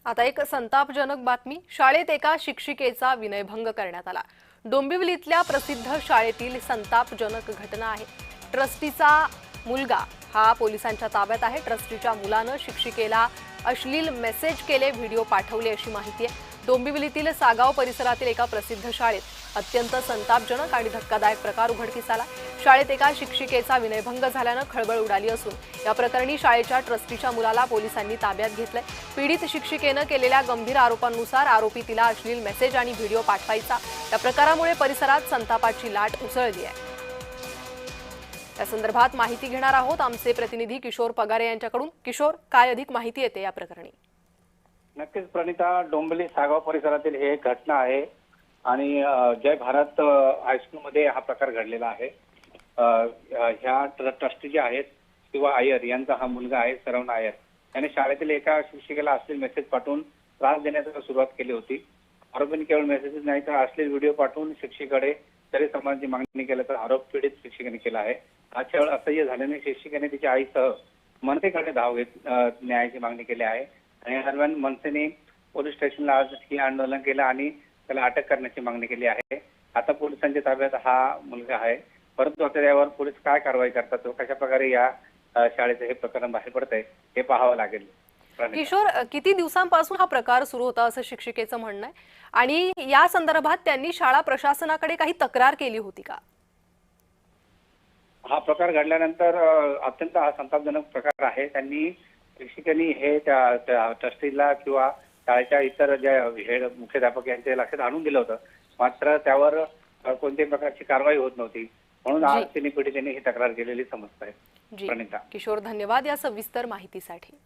आता एक संतापजनक बातमी। शाळेत एका शिक्षिकेचा विनयभंग करण्यात आला। डोंबिवलीतल्या प्रसिद्ध शाळेतील संतापजनक घटना आहे। ट्रस्टीचा मुलगा हा पोलिसांच्या ताब्यात आहे। ट्रस्टीच्या मुलानं शिक्षिकेला अश्लील मेसेज केले, व्हिडिओ पाठवले अशी माहिती आहे। डोंबिवलीतील सागाव परिसरातील एका प्रसिद्ध शाळेत अत्यंत संतापजनक आणि धक्कादायक प्रकार उघडकीस आला। शाळेत एका शिक्षिकेचा विनयभंग झाल्यानं खळबळ उडाली असून या प्रकरणी शाळेच्या ट्रस्टीच्या मुलाला पोलिसांनी ताब्यात घेतलंय। पीडित शिक्षिकेनं केलेल्या गंभीर आरोपांनुसार आरोपी तिला अश्लील मेसेज आणि व्हिडिओ पाठवायचा। या प्रकारामुळे परिसरात संतापाची लाट उसळली आहे। या संदर्भात माहिती घेणार आहोत आमचे प्रतिनिधी किशोर पगारे यांच्याकडून। किशोर, काय अधिक माहिती येते या प्रकरणी? नक्कीच प्रणिता, डोंबिवली सागाव परिसरातील ही एक घटना आहे आणि जय भारत हायस्कूलमध्ये हा प्रकार घडलेला आहे। ह्या ट्रस्टी जे आहेत शिवा अय्यर यांचा हा मुलगा आहे सरवण अय्यर याने शाळेतील एका शिक्षिकेला अश्लील मेसेज पाठवून त्रास देण्याची सुरुवात केली होती। आरोपीने केवळ मेसेजेस नाही तर अश्लील व्हिडिओ पाठवून शिक्षिकेकडे तरी समाजाची मागणी केल्याचा आरोप पीडित शिक्षिकेने केला आहे। हा छळ असह्य झाल्याने शिक्षिकेने तिच्या आईसह मनसेकडे धाव घेत न्यायाची मागणी केली आहे आणि या दरम्यान मनसेने पोलीस स्टेशनला आज ठिय्या आंदोलन केलं आणि त्याला अटक करण्याची मागणी केली आहे। आता पोलिसांच्या ताब्यात हा मुलगा आहे, परंतु आता यावर पोलीस काय कारवाई करतात व कशा प्रकारे या शाळेचं हे प्रकरण बाहेर पडतंय हे पाहावं लागेल। किशोर, किती दिवसांपासून हा प्रकार सुरू होता असं शिक्षिकेचं म्हणणं आहे आणि या संदर्भात त्यांनी शाळा प्रशासनाकडे काही तक्रार केली होती का? हा प्रकार घडल्यानंतर अत्यंत हा संतापजनक प्रकार आहे। त्यांनी शिक्षिकांनी हे त्या ट्रस्टीला किंवा शाळेच्या इतर ज्या हेड मुख्याध्यापक यांच्या लक्षात आणून दिलं होतं, मात्र त्यावर कोणत्याही प्रकारची कारवाई होत नव्हती, म्हणून आज तिने पीडितेने ही तक्रार केलेली समजत आहे। किशोर, धन्यवाद या सविस्तर माहितीसाठी।